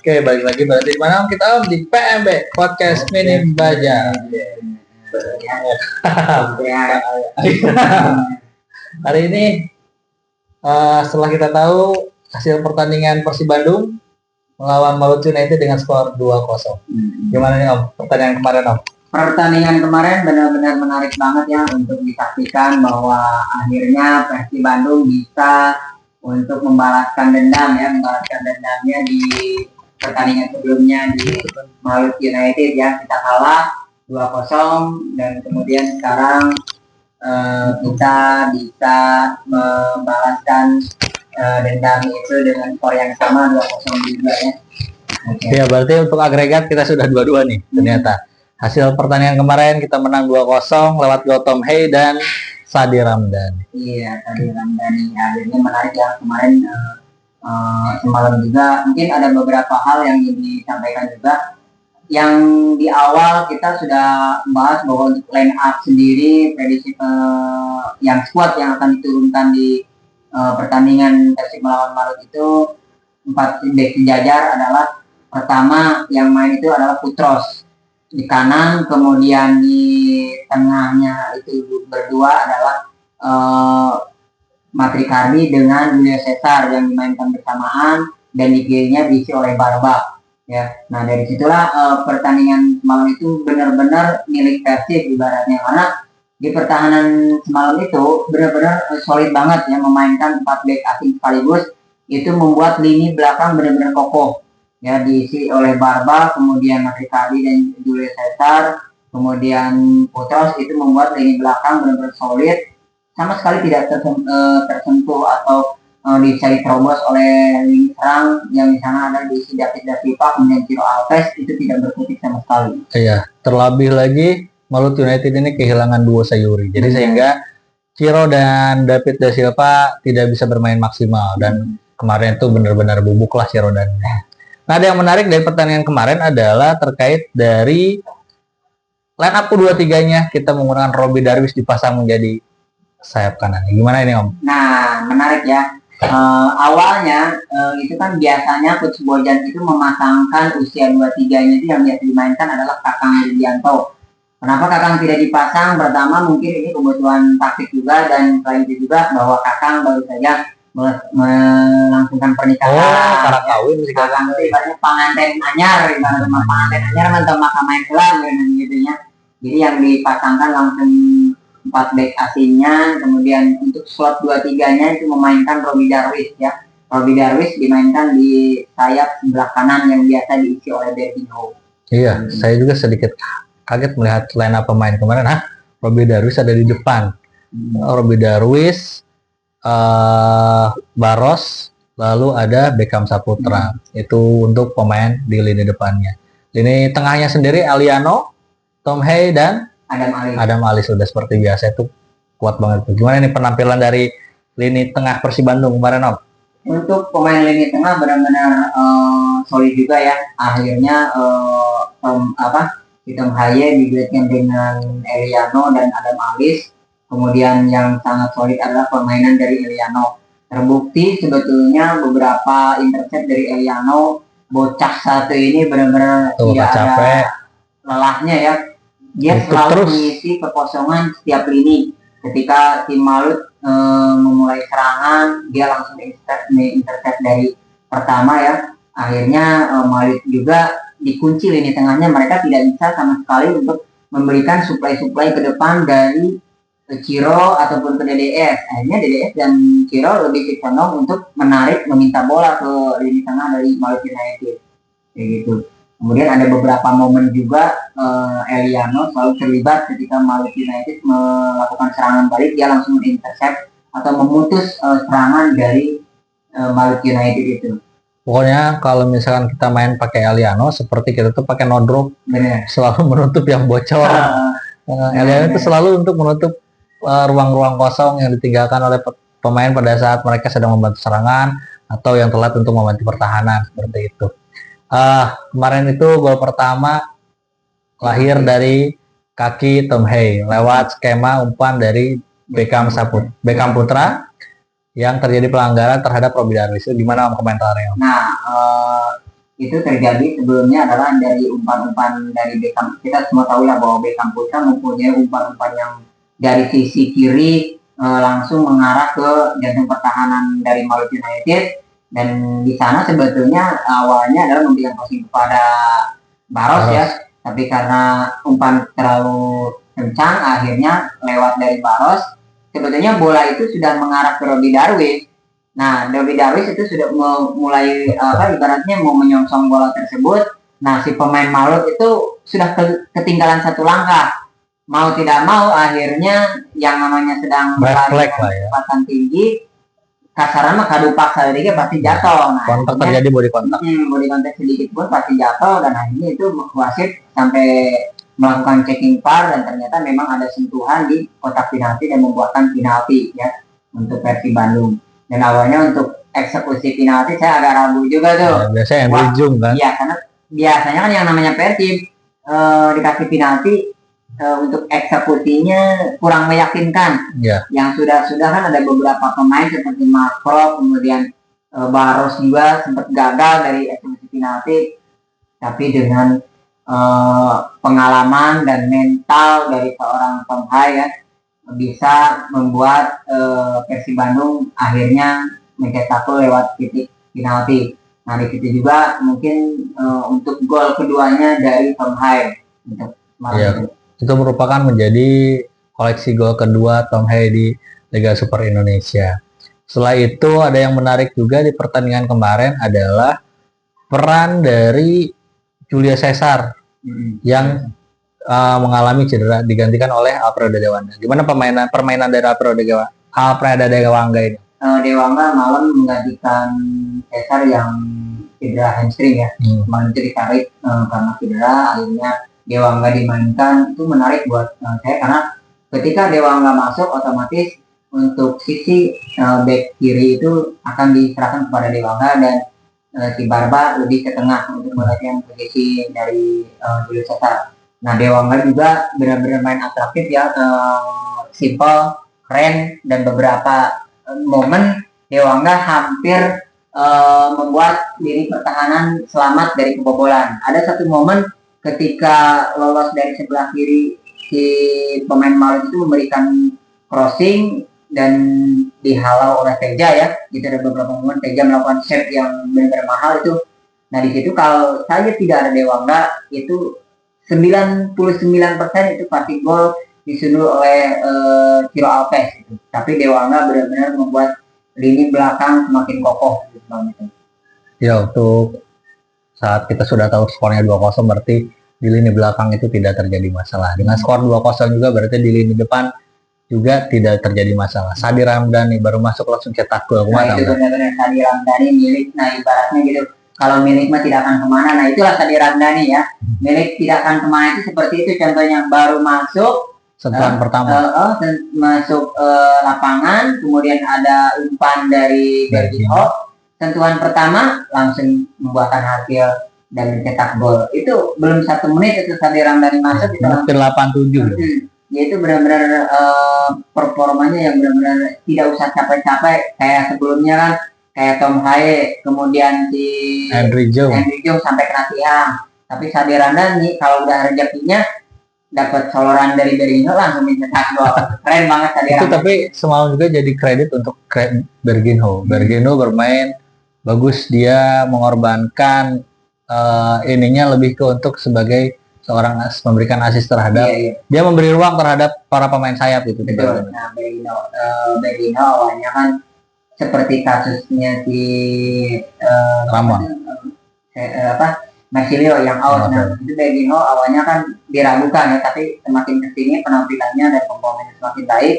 Oke, balik lagi berarti di mana Om? Kita Om di PMB Podcast Minim Baja. Hari ini setelah kita tahu hasil pertandingan Persib Bandung melawan Maluku United dengan skor 2-0. Gimana nih Om pertandingan kemarin Om? Pertandingan kemarin benar-benar menarik banget ya untuk disaksikan bahwa akhirnya Persib Bandung bisa untuk membalaskan dendamnya di pertandingan sebelumnya di Maluku United ya, kita kalah 2-0 dan kemudian sekarang kita bisa membalaskan dendam itu dengan skor yang sama 2-0 juga ya. Okay. Ya berarti untuk agregat kita sudah 2-2 nih ternyata. Hasil pertandingan kemarin kita menang 2-0 lewat gol Tom Hey dan Sadi Ramdhani. Iya, Sadi Ramdhani. Akhirnya menarik ya kemarin semalam juga. Mungkin ada beberapa hal yang disampaikan juga. Yang di awal kita sudah bahas bahwa untuk line up sendiri, prediksi yang squad yang akan diturunkan di pertandingan Persib melawan Maluku itu 4 back sejajar adalah pertama yang main itu adalah Putros di kanan, kemudian di tengahnya itu berdua adalah Matrikardi dengan Julio Cesar yang dimainkan bersamaan, dan di kirinya diisi oleh Barba ya. Nah dari situlah pertandingan semalam itu benar-benar milik Persib ibaratnya, karena di pertahanan semalam itu benar-benar solid banget ya, memainkan 4 back asing sekaligus, itu membuat lini belakang benar-benar kokoh ya, diisi oleh Barba, kemudian Matrikardi dan Julio Cesar, kemudian Putros, itu membuat lini belakang benar-benar solid, sama sekali tidak tersentuh atau bisa diterobos oleh lini serang yang di sana ada diisi David da Silva, kemudian Ciro Alves, itu tidak berkutik sama sekali. Iya, terlebih lagi Maluku United ini kehilangan duo Sayuri, jadi sehingga Ciro dan David da Silva tidak bisa bermain maksimal, dan kemarin itu benar-benar bubuk lah Ciro dan Nah, ada yang menarik dari pertandingan kemarin adalah terkait dari line up U23-nya, kita menggunakan Robby Darwish dipasang menjadi sayap kanan. Gimana ini Om? Nah, menarik ya. Awalnya itu kan biasanya Coach Bojan itu memasangkan usia 23-nya itu yang biasa dimainkan adalah Kakang Widianto. Kenapa Kakang tidak dipasang? Pertama mungkin ini kebutuhan taktik juga, dan selain itu juga bahwa Kakang baru saja melangsungkan pernikahan. Karena kawin sih Kakang itu ibaratnya pengantin anyar, pengantin anyar mantap maka main pelan gitu ya. Jadi yang dipasangkan langsung 4 back asingnya, kemudian untuk slot 2-3-nya itu memainkan Robby Darwish ya. Robby Darwish dimainkan di sayap sebelah kanan yang biasa diisi oleh Bertinho. Iya, saya juga sedikit kaget melihat line up pemain kemarin. Robby Darwish ada di depan. Robby Darwish, Baros, lalu ada Beckham Saputra. Itu untuk pemain di lini depannya. Lini tengahnya sendiri Aliano, Tom Hey dan Adam Ali sudah seperti biasa, itu kuat banget. Gimana nih penampilan dari lini tengah Persib Bandung kemarin Om? Untuk pemain lini tengah benar-benar solid juga ya. Akhirnya Tom Haye diduetkan dengan Eliano dan Adam Alis. Kemudian yang sangat solid adalah permainan dari Eliano. Terbukti sebetulnya beberapa intercept dari Eliano, bocah satu ini benar-benar tidak ada lelahnya ya. Dia selalu mengisi kekosongan setiap lini. Ketika tim Malut memulai serangan, dia langsung intercept dari pertama ya. Akhirnya Malut juga dikunci lini tengahnya, mereka tidak bisa sama sekali untuk memberikan suplai-suplai ke depan dari Ciro ataupun ke DDS. Akhirnya DDS dan Ciro lebih condong untuk meminta bola ke lini tengah dari Maluku United kayak gitu. Kemudian ada beberapa momen juga Eliano selalu terlibat ketika Maluku United melakukan serangan balik, dia langsung intercept atau memutus serangan dari Maluku United itu. Pokoknya kalau misalkan kita main pakai Eliano, seperti kita tuh pakai no drop, selalu menutup yang bocor. Eliano itu selalu untuk menutup ruang-ruang kosong yang ditinggalkan oleh pemain pada saat mereka sedang membantu serangan atau yang telat untuk membantu pertahanan, seperti itu. Kemarin itu gol pertama lahir dari kaki Tom Hey lewat skema umpan dari Beckham Putra yang terjadi pelanggaran terhadap Robby Darwish. Gimana Om komentarnya? Nah, itu terjadi sebelumnya adalah dari umpan-umpan dari Beckham. Kita semua tahu lah bahwa Beckham Putra mempunyai umpan-umpan yang dari sisi kiri langsung mengarah ke jantung pertahanan dari Maluku United, dan di sana sebetulnya awalnya adalah memberikan crossing kepada Barros ya, tapi karena umpan terlalu kencang akhirnya lewat dari Barros. Sebetulnya bola itu sudah mengarah ke Robbie Darwin. Nah, Robbie Darwin itu sudah mulai ibaratnya mau menyongsong bola tersebut. Nah, si pemain Malut itu sudah ketinggalan satu langkah. Mau tidak mau akhirnya yang namanya sedang berlari dengan kecepatan tinggi, kasaran mah kadu paksa dia pasti jatuh. Nah, kontak terjadi body kontak. Body kontak sedikit pun pasti jatuh, dan akhirnya itu wasit sampai melakukan checking VAR dan ternyata memang ada sentuhan di kotak penalti dan membuatkan penalti ya untuk Persib Bandung. Dan awalnya untuk eksekusi penalti saya agak ragu juga tuh. Ya, biasanya yang ujung kan? Iya, karena biasanya kan yang namanya Persib dikasih penalti untuk eksekusinya kurang meyakinkan. Ya. Yang sudah kan ada beberapa pemain seperti Macro, kemudian Barros juga sempat gagal dari eksekusi penalti, tapi dengan pengalaman dan mental dari seorang Tom Hai ya, bisa membuat Persib Bandung akhirnya mencetak gol lewat titik penalti. Nah, di situ juga mungkin untuk gol keduanya dari Tom Hai untuk ya, itu merupakan menjadi koleksi gol kedua Tom Hai di Liga Super Indonesia. Setelah itu ada yang menarik juga di pertandingan kemarin adalah peran dari Julio Cesar yang mengalami cedera digantikan oleh Alfredo Dewangga. Gimana permainan dari Alfredo Dewangga ini? Dewangga malam menggantikan Cesar yang cedera hamstring ya. Kemarin itu ditarik karena cedera, akhirnya Dewangga dimainkan. Itu menarik buat saya karena ketika Dewangga masuk otomatis untuk sisi back kiri itu akan diserahkan kepada Dewangga, dan si Barba lebih ke tengah untuk menggantikan posisi dari Julio Cesar. Nah, Dewangga juga benar-benar main atraktif ya, simple, keren, dan beberapa momen Dewangga hampir membuat diri pertahanan selamat dari kebobolan. Ada satu momen ketika lolos dari sebelah kiri, si pemain Malut itu memberikan crossing dan dihalau oleh Teja ya. Itu ada beberapa momen Teja melakukan save yang benar-benar mahal itu. Nah, di situ kalau saja tidak ada Dewangga, itu 99% itu pasti gol disunduh oleh Ciro Alves gitu. Tapi Dewangga benar-benar membuat lini belakang semakin kokoh gitu. Ya, untuk saat kita sudah tahu skornya 2-0 berarti di lini belakang itu tidak terjadi masalah. Dengan skor 2-0 juga berarti di lini depan juga tidak terjadi masalah. Sadi Ramdhani baru masuk langsung cetak gol. Nah, itu benar-benar Sadi Ramdhani milik. Nah, ibaratnya gitu, kalau milik mah tidak akan kemana. Nah, itulah Sadi Ramdhani ya. Milik tidak akan kemana itu seperti itu contohnya, baru masuk sentuhan pertama masuk lapangan, kemudian ada umpan dari Bergino, sentuhan pertama langsung membuahkan hasil dan mencetak gol. Itu belum 1 menit itu Sadi Ramdhani masuk, itu hampir 87. Ya, itu benar-benar performanya yang benar-benar tidak usah capek-capek kayak sebelumnya kan, kayak Tom Hai, kemudian si Henry Jong sampai kena tiang. Tapi Sadi Ramdhani kalau udah rezekinya dapat soloran dari Bergino langsung mencetak gol. Keren banget Sadi Ramdhani. Itu tapi semalam juga jadi kredit untuk Bergino. Bergino bermain bagus, dia mengorbankan ininya lebih ke untuk sebagai seorang memberikan asis terhadap dia memberi ruang terhadap para pemain sayap itu. Betul. Nah, Bergino awalnya kan seperti kasusnya di Ramon Marsilio yang out. Nah, itu Bergino awalnya kan diragukan ya, tapi semakin kesini penampilannya dan performanya semakin baik,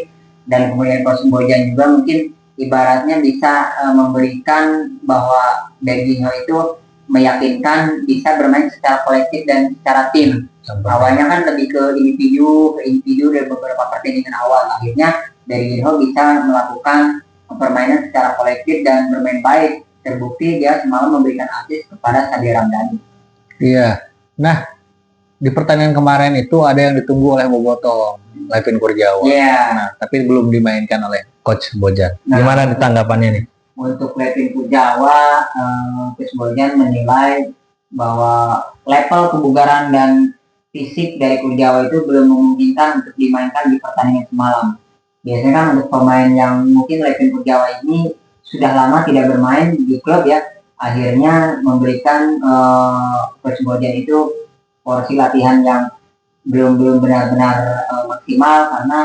dan kemudian Coach Bojan juga mungkin ibaratnya bisa memberikan bahwa Bergino itu meyakinkan bisa bermain secara kolektif dan secara tim. Awalnya kan lebih ke individu dari beberapa pertandingan awal. Akhirnya Bergino bisa melakukan permainan secara kolektif dan bermain baik. Terbukti dia semalam memberikan asis kepada Sadi Ramdhani. Iya. Nah, di pertandingan kemarin itu ada yang ditunggu oleh Boboto, Levin Kurniawan. Nah, tapi belum dimainkan oleh Coach Bojan. Gimana tanggapannya nih? Untuk Levin Kurniawan, Coach Bojan menilai bahwa level kebugaran dan fisik dari Pulau Jawa itu belum memungkinkan untuk dimainkan di pertandingan semalam. Biasanya kan untuk pemain yang mungkin level Pulau Jawa ini sudah lama tidak bermain di klub ya, akhirnya memberikan Coach Bojan itu porsi latihan yang belum belum benar-benar maksimal, karena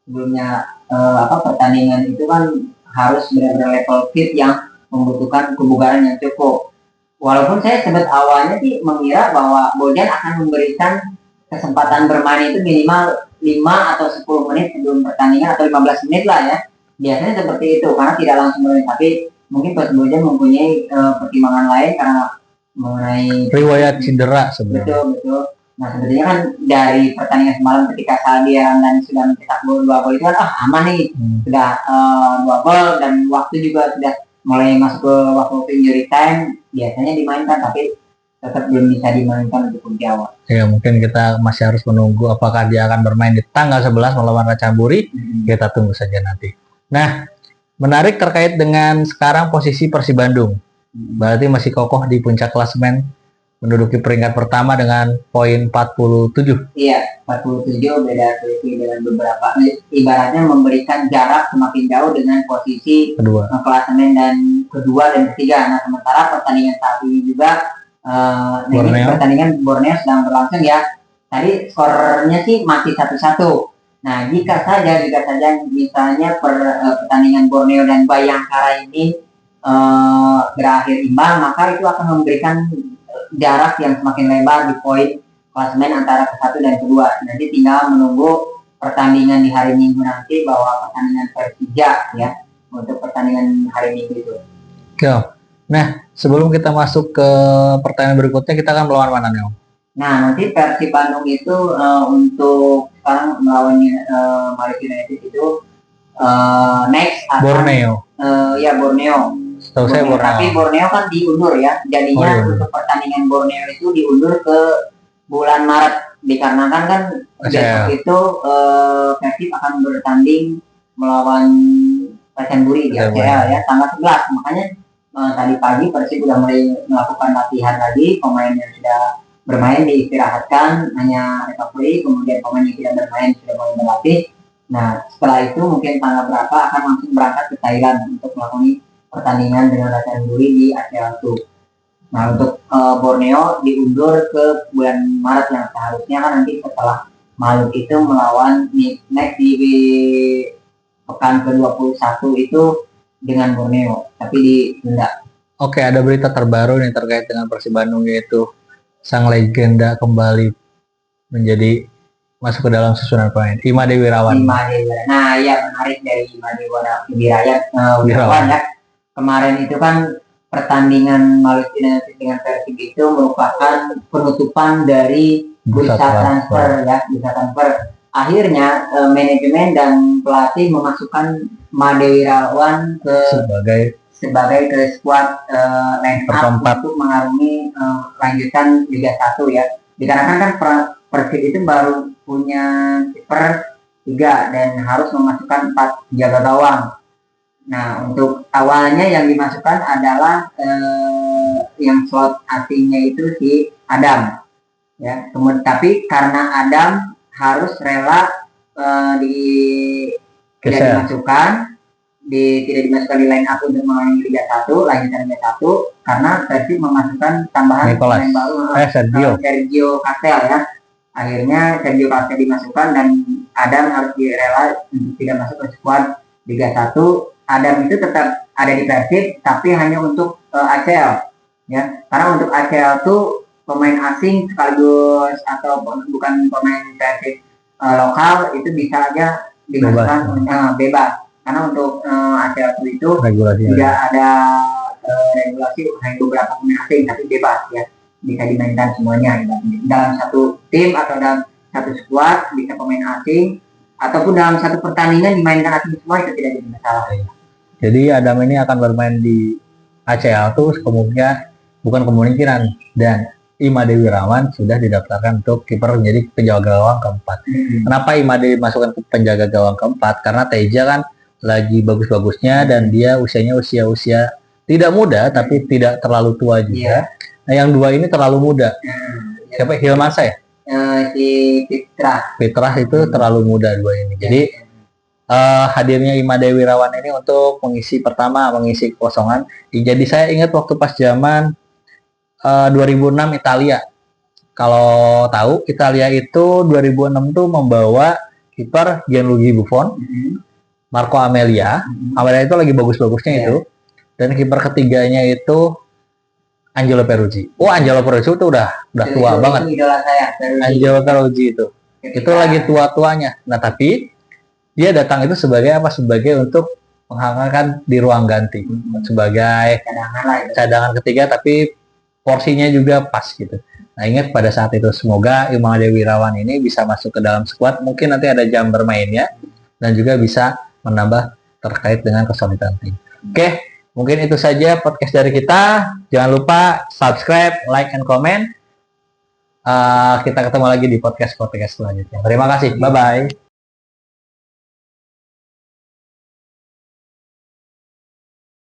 sebelumnya pertandingan itu kan harus benar-benar level fit yang membutuhkan kebugaran yang cukup. Walaupun saya sempat awalnya sih mengira bahwa Bojan akan memberikan kesempatan bermain itu minimal 5 atau 10 menit sebelum pertandingan atau 15 menit lah ya. Biasanya seperti itu karena tidak langsung bermain, tapi mungkin Coach Bojan mempunyai pertimbangan lain karena mengenai riwayat cedera sebenarnya. Betul. Nah sebenarnya kan dari pertandingan semalam ketika Saldi Ramdhani sudah mencetak gol 2 gol itu kan aman nih, sudah 2 gol dan waktu juga sudah mulai masuk ke waktu injury time, biasanya dimainkan tapi tetap belum bisa dimainkan untuk Jawa. Ya mungkin kita masih harus menunggu apakah dia akan bermain di tanggal 11 melawan Ratchaburi. Kita tunggu saja nanti. Nah, menarik terkait dengan sekarang posisi Persib Bandung. Berarti masih kokoh di puncak klasemen, menduduki peringkat pertama dengan poin 47. Iya, 47, beda selisih dengan beberapa, ibaratnya memberikan jarak semakin jauh dengan posisi kedua klasemen dan kedua dan ketiga. Nah, sementara pertandingan saat ini juga pertandingan Borneo sedang berlangsung ya. Tadi skornya sih masih 1-1. Nah, jika saja misalnya pertandingan Borneo dan Bayangkara ini berakhir imbang, maka itu akan memberikan jarak yang semakin lebar di poin klasemen antara ke-1 dan kedua. Nanti tinggal menunggu pertandingan di hari Minggu nanti, bahwa pertandingan Persija ya, untuk pertandingan hari Minggu itu. Oke. Nah, sebelum kita masuk ke pertandingan berikutnya, kita akan melawan mana nih Om? Nah, nanti Persib Bandung itu untuk sekarang melawan Malaysia United itu next akan Borneo. Ya Borneo. Tahu saya Borneo. Tapi Borneo kan diundur ya. Jadinya untuk pertandingan Borneo itu diundur ke bulan Maret, dikarenakan kan besok itu Persib akan bertanding melawan Ratchaburi di ACL ya tanggal 11. Makanya tadi pagi Persib sudah mulai melakukan latihan lagi. Pemain yang sudah bermain diistirahatkan, hanya recovery. Kemudian pemain yang tidak bermain sudah mulai berlatih. Nah, setelah itu mungkin tanggal berapa akan langsung berangkat ke Thailand untuk melakukan pertandingan dengan Ratchaburi di ACL 2. Nah, untuk Borneo diundur ke bulan Maret, yang seharusnya kan nanti setelah Malut itu melawan next di pekan ke-21 itu dengan Borneo, tapi ditunda. Oke, ada berita terbaru nih terkait dengan Persib Bandung, yaitu sang legenda kembali menjadi masuk ke dalam susunan pemain, Imade Wirawan. Nah, ya menarik dari Imade Wirawan ya. Kemarin itu kan pertandingan Malaysia United dengan Persib itu merupakan penutupan dari bursa transfer ya, bursa transfer. Akhirnya manajemen dan pelatih memasukkan Imade Wirawan sebagai ke skuad line up untuk mengarungi lanjutan Liga 1 ya. Dikarenakan kan Persib itu baru punya kiper 3 dan harus memasukkan 4 jaga gawang. Nah, untuk awalnya yang dimasukkan adalah yang slot asingnya itu si Adam ya. Kemudian tapi karena Adam harus rela tidak dimasukkan di line up untuk mengalami Liga 1, lanjutan Liga 1, karena Persib memasukkan tambahan pemain baru Sergio Castel ya. Akhirnya Sergio Castel dimasukkan dan Adam harus direla untuk tidak masuk ke skuad Liga 1. Adam itu tetap ada di Persib tapi hanya untuk ACL ya. Karena untuk ACL itu pemain asing sekaligus atau bukan pemain Persib lokal itu bisa aja dimasukkan bebas. Karena untuk ACL itu tidak ada regulasi, hanya beberapa pemain asing tapi bebas ya, bisa dimainkan semuanya dalam satu tim atau dalam satu skuad, bisa pemain asing ataupun dalam satu pertandingan dimainkan asing semua, itu tidak jadi masalah. Jadi Adam ini akan bermain di ACL tuh bukan kemungkinan, dan Imade Wirawan sudah didaftarkan untuk kiper menjadi penjaga gawang keempat. Kenapa Imade dimasukkan ke penjaga gawang keempat? Karena Teja kan lagi bagus-bagusnya dan dia usianya usia tidak muda tapi tidak terlalu tua juga. Nah, yang dua ini terlalu muda. Siapa? Hilmansa ya? Si Fitra. Fitrah itu terlalu muda dua ini. Jadi hadirnya Imade Wirawan ini untuk mengisi kekosongan. Jadi saya ingat waktu pas zaman 2006 Italia. Kalau tahu Italia itu 2006 tuh membawa kiper Gianluigi Buffon, Marco Amelia. Amelia itu lagi bagus-bagusnya itu. Dan kiper ketiganya itu Angelo Peruzzi. Angelo Peruzzi itu udah tua banget. Idola saya, Angelo Peruzzi itu lagi tua-tuanya. Nah, tapi dia datang itu sebagai apa? Sebagai untuk menghangatkan di ruang ganti. Sebagai cadangan ketiga, tapi porsinya juga pas gitu. Nah, ingat pada saat itu semoga Imade Wirawan ini bisa masuk ke dalam skuad. Mungkin nanti ada jam bermainnya dan juga bisa menambah terkait dengan kesulitan tim. Oke, mungkin itu saja podcast dari kita. Jangan lupa subscribe, like, and comment. Kita ketemu lagi di podcast selanjutnya. Terima kasih. Bye-bye.